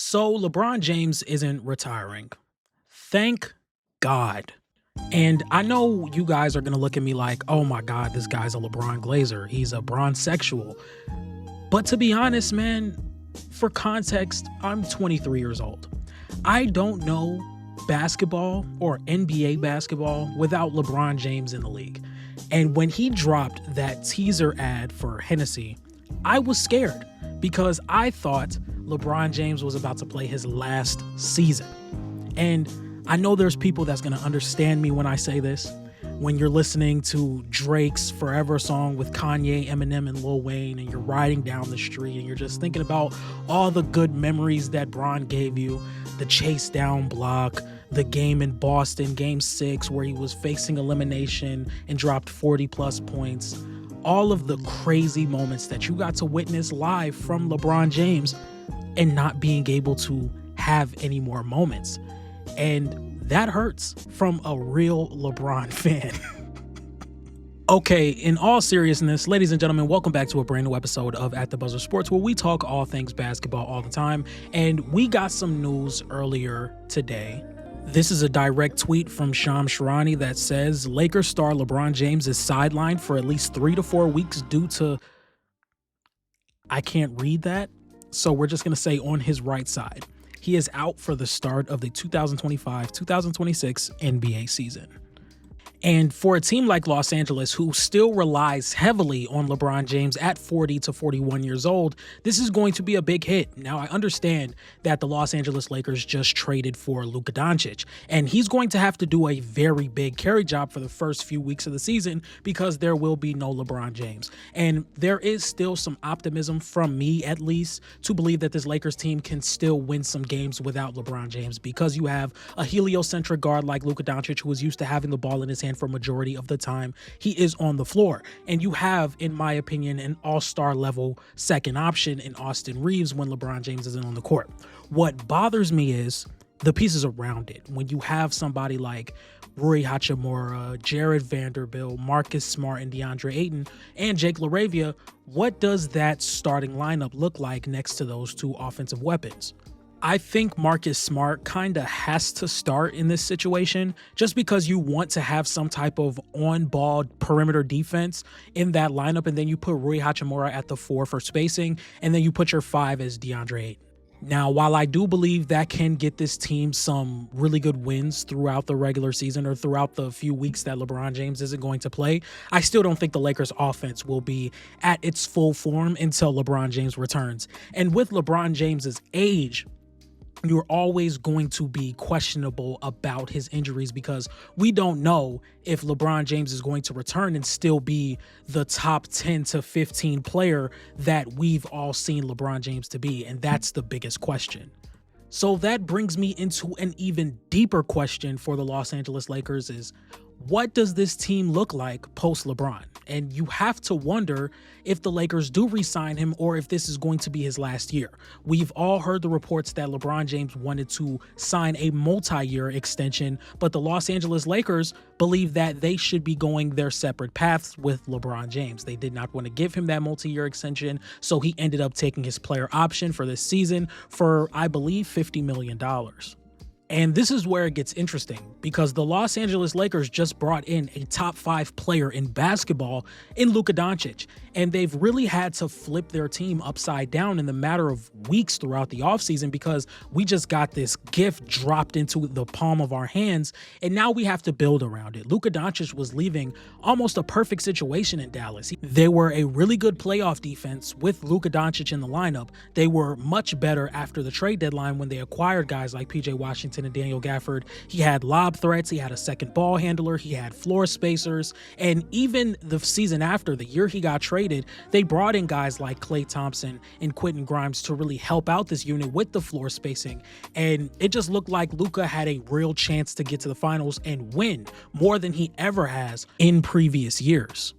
So LeBron James isn't retiring. Thank God. And I know you guys are going to look at me like, oh my God, this guy's a LeBron Glazer. He's a bronzexual. But to be honest, man, for context, I'm 23 years old. I don't know basketball or NBA basketball without LeBron James in the league. And when he dropped that teaser ad for Hennessy, I was scared because I thought LeBron James was about to play his last season. And I know there's people that's going to understand me when I say this. When you're listening to Drake's Forever song with Kanye, Eminem, and Lil Wayne, and you're riding down the street and you're just thinking about all the good memories that Bron gave you, the chase down block, the game in Boston, game 6, where he was facing elimination and dropped 40 plus points, all of the crazy moments that you got to witness live from LeBron James and not being able to have any more moments. And that hurts from a real LeBron fan. Okay, in all seriousness, ladies and gentlemen, welcome back to a brand new episode of At the Buzzer Sports, where we talk all things basketball all the time. And we got some news earlier today. This is a direct tweet from Shams Charania that says Lakers star LeBron James is sidelined for at least 3 to 4 weeks due to... I can't read that, so we're just going to say on his right side. He is out for the start of the 2025-2026 NBA season. And for a team like Los Angeles, who still relies heavily on LeBron James at 40 to 41 years old, this is going to be a big hit. Now, I understand that the Los Angeles Lakers just traded for Luka Doncic, and he's going to have to do a very big carry job for the first few weeks of the season because there will be no LeBron James. And there is still some optimism from me, at least, to believe that this Lakers team can still win some games without LeBron James because you have a heliocentric guard like Luka Doncic, who is used to having the ball in his hand for majority of the time he is on the floor. And you have, in my opinion, an all-star level second option in Austin Reeves when LeBron James isn't on the court. What bothers me is the pieces around it. When you have somebody like Rui Hachimura, Jared Vanderbilt, Marcus Smart, and DeAndre Ayton, and Jake LaRavia, what does that starting lineup look like next to those two offensive weapons? I think Marcus Smart kind of has to start in this situation just because you want to have some type of on-ball perimeter defense in that lineup, and then you put Rui Hachimura at the 4 for spacing, and then you put your 5 as DeAndre Ayton. Now, while I do believe that can get this team some really good wins throughout the regular season or throughout the few weeks that LeBron James isn't going to play, I still don't think the Lakers offense will be at its full form until LeBron James returns. And with LeBron James's age, you're always going to be questionable about his injuries because we don't know if LeBron James is going to return and still be the top 10 to 15 player that we've all seen LeBron James to be. And that's the biggest question. So that brings me into an even deeper question for the Los Angeles Lakers is, what does this team look like post-LeBron? And you have to wonder if the Lakers do re-sign him or if this is going to be his last year. We've all heard the reports that LeBron James wanted to sign a multi-year extension, but the Los Angeles Lakers believe that they should be going their separate paths with LeBron James. They did not want to give him that multi-year extension, so he ended up taking his player option for this season for, I believe, $50 million. And this is where it gets interesting because the Los Angeles Lakers just brought in a top 5 player in basketball in Luka Doncic. And they've really had to flip their team upside down in the matter of weeks throughout the offseason because we just got this gift dropped into the palm of our hands. And now we have to build around it. Luka Doncic was leaving almost a perfect situation in Dallas. They were a really good playoff defense with Luka Doncic in the lineup. They were much better after the trade deadline when they acquired guys like PJ Washington and Daniel Gafford. He had lob threats, he had a second ball handler, he had floor spacers, and even the season after, the year he got traded, they brought in guys like Klay Thompson and Quentin Grimes to really help out this unit with the floor spacing, and it just looked like Luka had a real chance to get to the finals and win more than he ever has in previous years.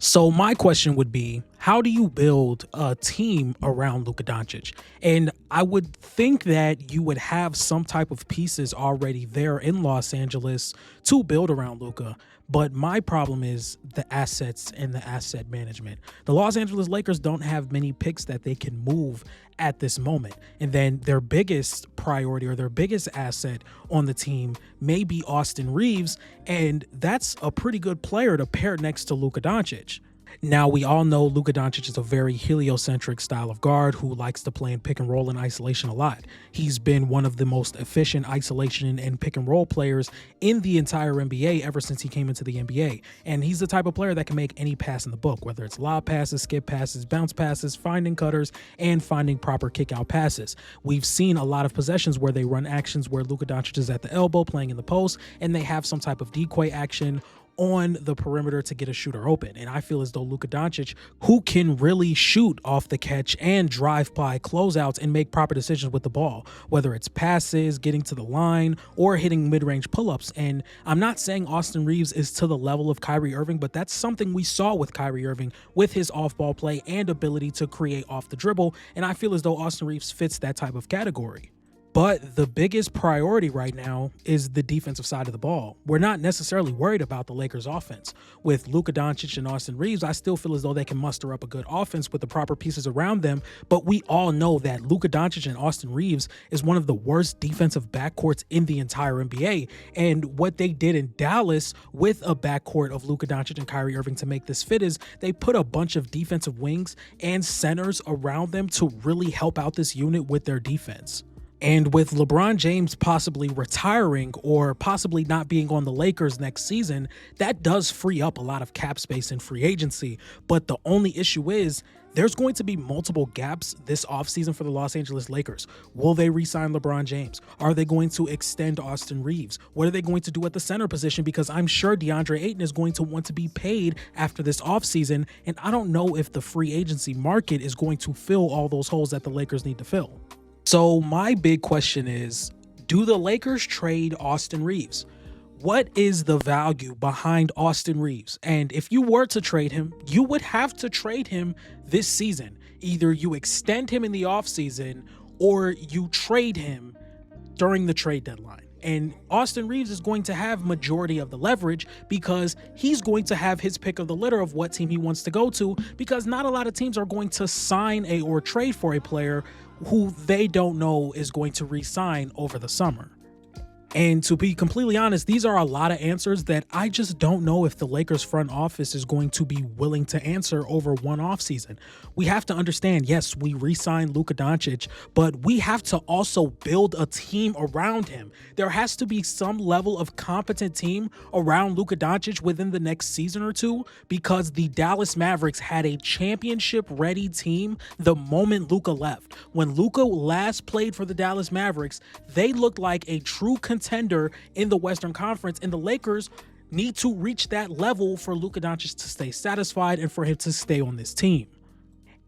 So my question would be, how do you build a team around Luka Doncic? And I would think that you would have some type of pieces already there in Los Angeles to build around Luka. But my problem is the assets and the asset management. The Los Angeles Lakers don't have many picks that they can move at this moment. And then their biggest priority or their biggest asset on the team may be Austin Reeves. And that's a pretty good player to pair next to Luka Doncic. Now, we all know Luka Doncic is a very heliocentric style of guard who likes to play in pick and roll and isolation a lot. He's been one of the most efficient isolation and pick and roll players in the entire NBA ever since he came into the NBA. And he's the type of player that can make any pass in the book, whether it's lob passes, skip passes, bounce passes, finding cutters, and finding proper kick out passes. We've seen a lot of possessions where they run actions where Luka Doncic is at the elbow playing in the post, and they have some type of decoy action on the perimeter to get a shooter open. And I feel as though Luka Doncic, who can really shoot off the catch and drive by closeouts and make proper decisions with the ball, whether it's passes, getting to the line, or hitting mid-range pull-ups. And I'm not saying Austin Reeves is to the level of Kyrie Irving, but that's something we saw with Kyrie Irving with his off-ball play and ability to create off the dribble. And I feel as though Austin Reeves fits that type of category. But the biggest priority right now is the defensive side of the ball. We're not necessarily worried about the Lakers' offense. With Luka Doncic and Austin Reeves, I still feel as though they can muster up a good offense with the proper pieces around them. But we all know that Luka Doncic and Austin Reeves is one of the worst defensive backcourts in the entire NBA. And what they did in Dallas with a backcourt of Luka Doncic and Kyrie Irving to make this fit is they put a bunch of defensive wings and centers around them to really help out this unit with their defense. And with LeBron James possibly retiring or possibly not being on the Lakers next season, that does free up a lot of cap space in free agency. But the only issue is there's going to be multiple gaps this offseason for the Los Angeles Lakers. Will they re-sign LeBron James? Are they going to extend Austin Reeves? What are they going to do at the center position? Because I'm sure DeAndre Ayton is going to want to be paid after this offseason. And I don't know if the free agency market is going to fill all those holes that the Lakers need to fill. So my big question is, do the Lakers trade Austin Reeves? What is the value behind Austin Reeves? And if you were to trade him, you would have to trade him this season. Either you extend him in the offseason or you trade him during the trade deadline. And Austin Reeves is going to have majority of the leverage because he's going to have his pick of the litter of what team he wants to go to, because not a lot of teams are going to sign or trade for a player who they don't know is going to re-sign over the summer. And to be completely honest, these are a lot of answers that I just don't know if the Lakers front office is going to be willing to answer over one offseason. We have to understand, yes, we re-signed Luka Doncic, but we have to also build a team around him. There has to be some level of competent team around Luka Doncic within the next season or two, because the Dallas Mavericks had a championship-ready team the moment Luka left. When Luka last played for the Dallas Mavericks, they looked like a true contender in the Western Conference, and the Lakers need to reach that level for Luka Doncic to stay satisfied and for him to stay on this team.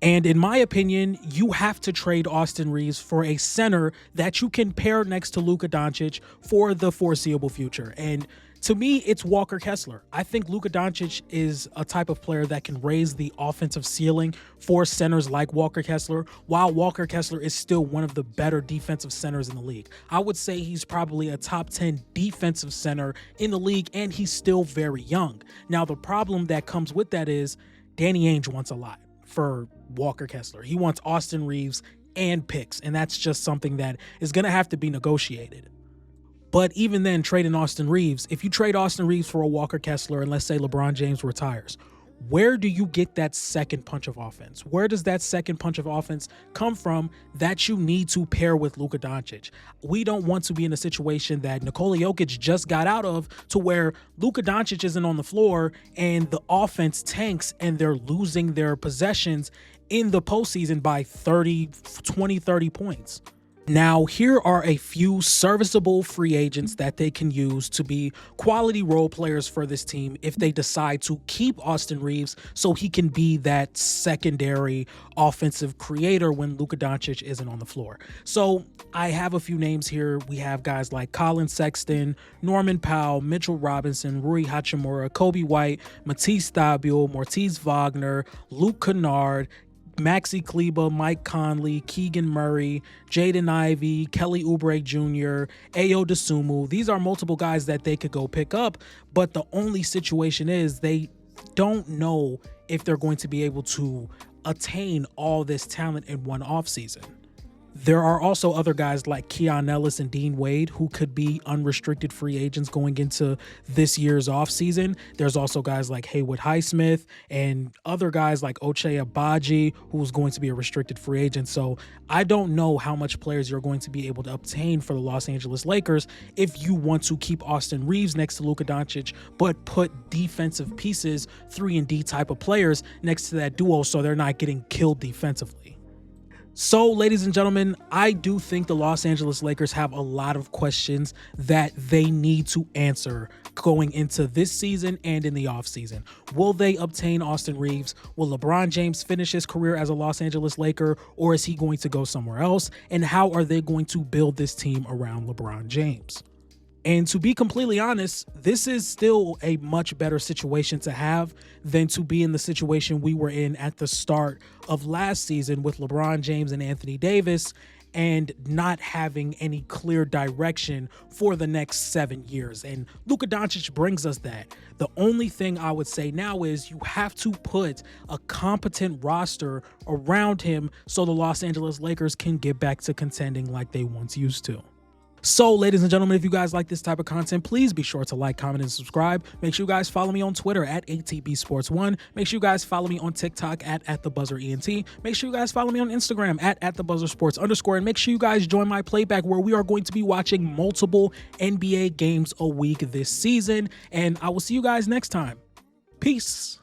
And in my opinion, you have to trade Austin Reeves for a center that you can pair next to Luka Doncic for the foreseeable future. And to me, it's Walker Kessler. I think Luka Doncic is a type of player that can raise the offensive ceiling for centers like Walker Kessler, while Walker Kessler is still one of the better defensive centers in the league. I would say he's probably a top 10 defensive center in the league, and he's still very young. Now, the problem that comes with that is Danny Ainge wants a lot for Walker Kessler. He wants Austin Reeves and picks, and that's just something that is going to have to be negotiated. But even then, trading Austin Reeves, if you trade Austin Reeves for a Walker Kessler and let's say LeBron James retires, where do you get that second punch of offense? Where does that second punch of offense come from that you need to pair with Luka Doncic? We don't want to be in a situation that Nikola Jokic just got out of, to where Luka Doncic isn't on the floor and the offense tanks and they're losing their possessions in the postseason by 30 points. Now, here are a few serviceable free agents that they can use to be quality role players for this team if they decide to keep Austin Reeves so he can be that secondary offensive creator when Luka Doncic isn't on the floor. So I have a few names here. We have guys like Colin Sexton, Norman Powell, Mitchell Robinson, Rui Hachimura, Kobe White, Matisse Thybulle, Mortiz Wagner, Luke Kennard, Maxi Kleba, Mike Conley, Keegan Murray, Jaden Ivey, Kelly Oubre Jr., Ayo Dosunmu. These are multiple guys that they could go pick up, but the only situation is they don't know if they're going to be able to attain all this talent in one offseason. There are also other guys like Keon Ellis and Dean Wade who could be unrestricted free agents going into this year's offseason. There's also guys like Haywood Highsmith and other guys like Ochai Agbaji, who's going to be a restricted free agent. So I don't know how much players you're going to be able to obtain for the Los Angeles Lakers if you want to keep Austin Reeves next to Luka Doncic, but put defensive pieces, 3-and-D type of players next to that duo so they're not getting killed defensively. So, ladies and gentlemen, I do think the Los Angeles Lakers have a lot of questions that they need to answer going into this season and in the offseason. Will they obtain Austin Reeves? Will LeBron James finish his career as a Los Angeles Laker, or is he going to go somewhere else? And how are they going to build this team around LeBron James? And to be completely honest, this is still a much better situation to have than to be in the situation we were in at the start of last season with LeBron James and Anthony Davis and not having any clear direction for the next 7 years. And Luka Doncic brings us that. The only thing I would say now is you have to put a competent roster around him so the Los Angeles Lakers can get back to contending like they once used to. So, ladies and gentlemen, if you guys like this type of content, please be sure to like, comment, and subscribe. Make sure you guys follow me on Twitter at ATBSports1. Make sure you guys follow me on TikTok at TheBuzzerENT. Make sure you guys follow me on Instagram at TheBuzzerSports_. And make sure you guys join my playback where we are going to be watching multiple NBA games a week this season. And I will see you guys next time. Peace.